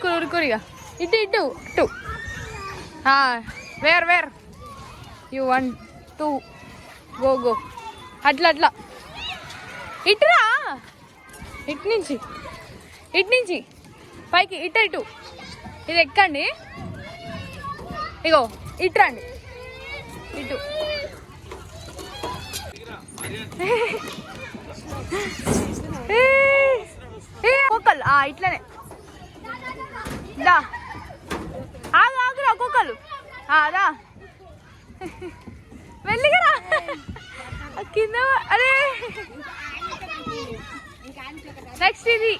కురుకురిగా ఇటు ఇటు ఇటు వేర్ యూ 1 2 గో అట్లా ఇటురా ఇటు నుంచి పైకి ఇటు ఇది ఎక్కండి ఇగో ఇటు రండి ఇటు ఒక్కళ్ళు ఇట్లనే దా ఆగురా ఒక్కొక్కరు రా వెళ్ళిగా కింద అరే నెక్స్ట్ ఇది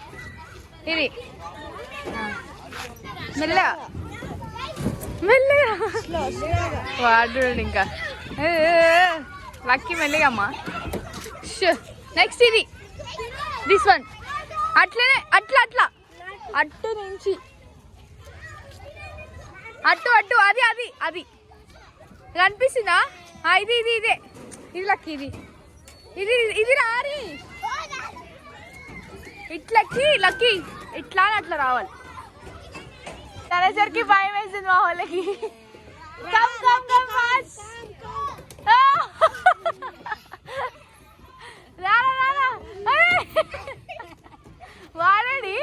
మెల్లగా వాడు ఇంకా లక్కీ మెల్లిగా అమ్మా నెక్స్ట్ ఇది దిస్ వన్ అట్లనే అట్లా అట్టు నుంచి అట్టు అది కనిపిస్తుందా ఇదే ఇది లక్కీ ఇది రారి ఇట్లకి లక్కీ ఇట్లా అట్లా రావాలి తనసరికి భయం వేసింది మా వాళ్ళకి వాడండి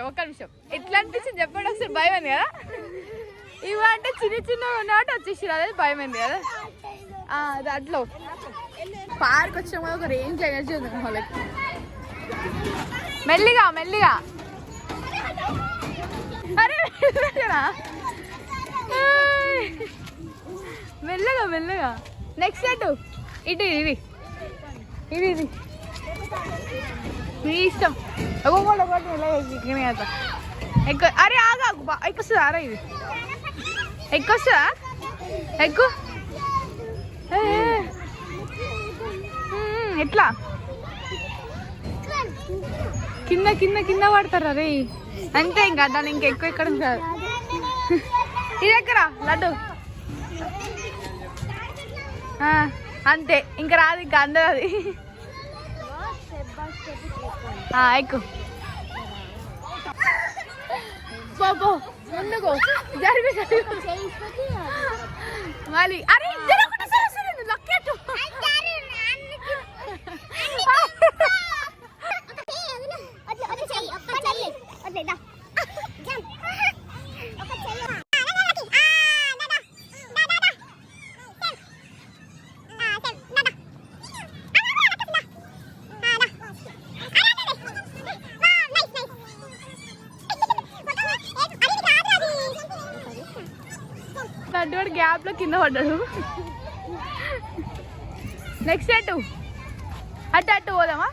ఒక్క నిమిషం ఎట్లా అనిపించింది చెప్పండి ఒకసారి భయం అయింది కదా ఇవంటే చిన్న ఉన్నట్టు వచ్చేసి అదే భయం అయింది కదా దాంట్లో పార్క్ వచ్చిన ఒక రేంజ్ ఎనర్జీ ఉంది వాళ్ళకి మెల్లిగా అరే మెల్లగా నెక్స్ట్ ఇటు ఇది మీ ఇష్టం ఎక్కువ అరే ఆగాకు ఎక్కువస్తుందా అరే ఇది ఎక్కువస్తుందా ఎక్కువ ఎట్లా కింద పడతారు అరే అంతే ఇంకా దాన్ని ఇంకెక్కువ ఎక్కడ కాదు ఇది ఎక్కరా లడ్డు అంతే ఇంకా రాదు ఇంకా అందరు అది ఎక్కువ బాబో ముందుకో జరిగి మళ్ళీ అరే లక్కెట్టు లడ్డు గ్యాప్ లో కింద పడ్డాడు నెక్స్ట్ అటు పోదామా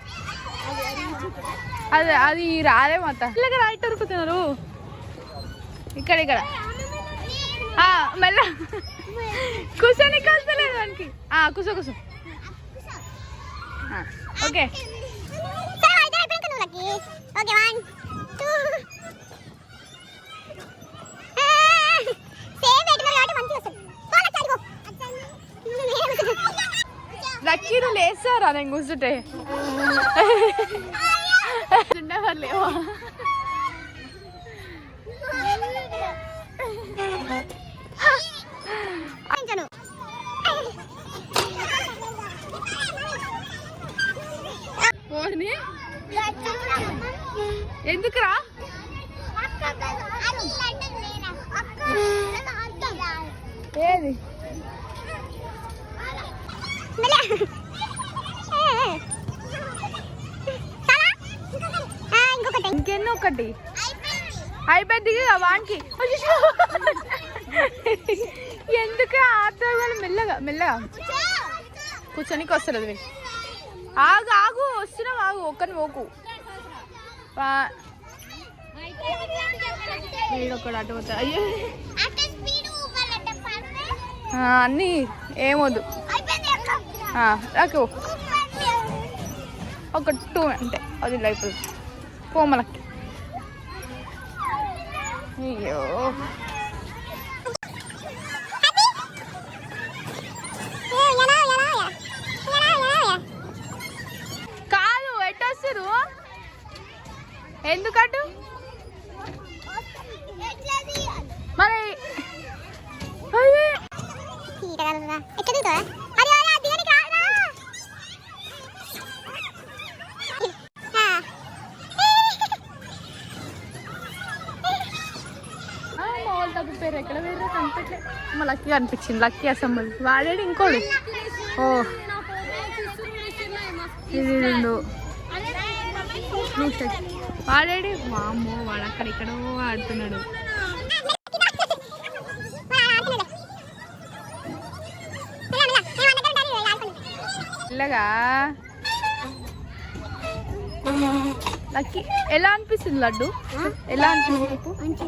అది రాదే మొత్త ఇలాగ రైట్ ఉరుకుతున్నారు ఇక్కడ మెల్ల కూర్చొని కలుస్తలేదు దానికి కూర్చో ఓకే లక్కీలు లేస్తారా నేను కూర్చుంటే లేవా ఎందుకురా ఏది ఇంకెన్నో ఒకటి అయిపోయింది వానికి ఎందుకు ఆడతావు మెల్లగా కూర్చొనికి వస్తుంది ఆగు వస్తున్నావు ఆగు ఒక్కని పోకు వీడొక్కడు అటు పోతా అయ్యో అన్నీ ఏమొద్దు ఒక 2 అంటే అది లైఫ్ పోమలకి అయ్యో కాదు ఎట్టొస్తారు ఎందుకట్టు మరి పేరు ఎక్కడ వేరే కనిపించలే. లక్కీ అనిపించింది. లక్కీ అసెంబ్లీ వాడేది ఇంకోడు. ఓ ఇది వాడేది వామ్మో వాడు అక్కడెక్కడో ఆడుతున్నాడు. ఇలాగా లక్కీ ఎలా అనిపిస్తుంది లడ్డు? ఎలా అనిపిస్తుంది?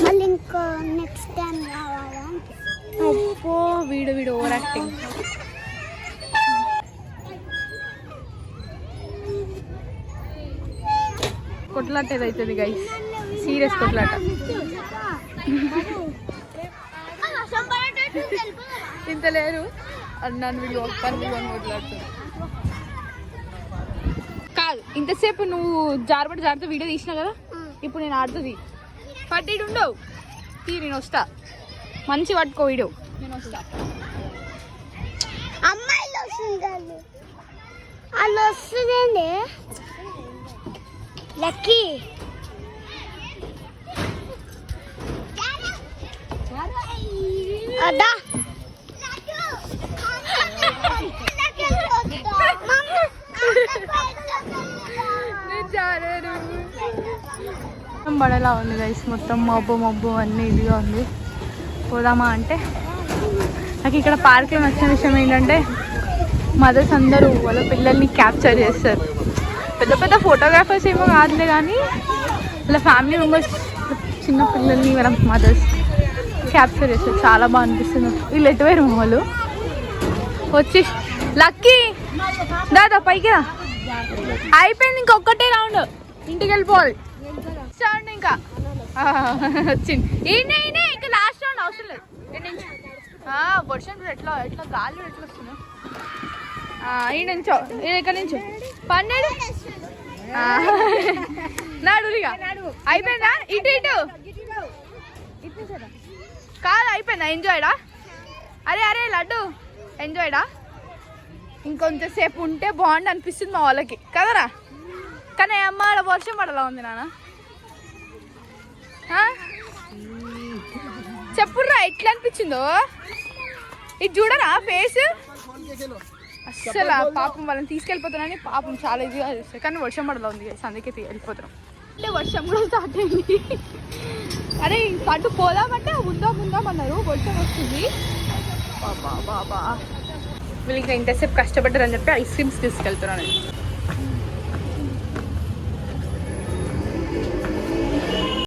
మళ్ళీ ఇంకో నెక్స్ట్ టైం రావాలా? అప్పో వీడు ఓవర్ యాక్టింగ్. కొట్లాట ఏదైతుంది గైస్, సీరియస్ కొట్లాట. ఇంత లేరు అన్నాను వీళ్ళు ఒక్కని కొట్లాడుతున్నారు. కాదు ఇంతసేపు నువ్వు జారుతూ వీడియో తీసినావు కదా, ఇప్పుడు నేను ఆడుతుంది పట్టిడు ఉండవు. నేను వస్తా, మంచి పట్టుకో వీడియో, నేను వస్తా. అమ్మాయిలు వస్తుంది, వాళ్ళు వస్తుందండి లక్కీ. అదా బడలా ఉంది గైస్, మొత్తం మబ్బు అన్నీ ఇదిగా ఉంది. పోదామా అంటే నాకు ఇక్కడ పార్క్లో నచ్చిన విషయం ఏంటంటే మదర్స్ అందరూ వాళ్ళ పిల్లల్ని క్యాప్చర్ చేస్తారు. పెద్ద పెద్ద ఫోటోగ్రాఫర్స్ ఏమో కాదులే కానీ వాళ్ళ ఫ్యామిలీ మెంబర్స్ చిన్న పిల్లల్ని వాళ్ళ మదర్స్ క్యాప్చర్ చేస్తారు. చాలా బాగా అనిపిస్తుంది. వీళ్ళు ఎటువైరు వాళ్ళు వచ్చి లక్కీ దాదా పైకి రా. అయిపోయింది, ఇంకొకటే రౌండ్, ఇంటికి వెళ్ళిపోవాలి. రౌండ్ ఇంకా వచ్చింది. ఈయనే ఇంకా లాస్ట్ రౌండ్ అవసరం లేదు. వర్షం ఎట్లా గాలి ఎట్లా వస్తుంది. ఈ నుంచో ఇక్కడ నుంచో పన్నెండు నాడుగా అయిపోయిందా? ఇటు కాదు అయిపోయిందా? ఎంజాయ్డా? అరే లడ్డు ఎంజాయ్డా? ఇంకొంతసేపు ఉంటే బాగుండి అనిపిస్తుంది మా వాళ్ళకి కదరా. కానీ అమ్మ వర్షం పడలా ఉంది నాన్న. చెప్పుర్రా ఎట్లా అనిపించిందో. ఇది చూడరా ఫేస్. అస్సలు పాపం వాళ్ళని తీసుకెళ్ళిపోతున్నాని పాపం చాలా ఇదిగా చూస్తాయి. కానీ వర్షం పడలా ఉంది, అందుకే వెళ్ళిపోతున్నాం. అంటే వర్షం కూడా స్టార్ట్ అయింది. అరే అటు పోదామంటే ఉందాం అన్నారు, వర్షం వస్తుంది. బాబా వీళ్ళకి ఇంతసేపు కష్టపడ్డారని చెప్పి ఐస్ క్రీమ్స్ తీసుకెళ్తున్నాను.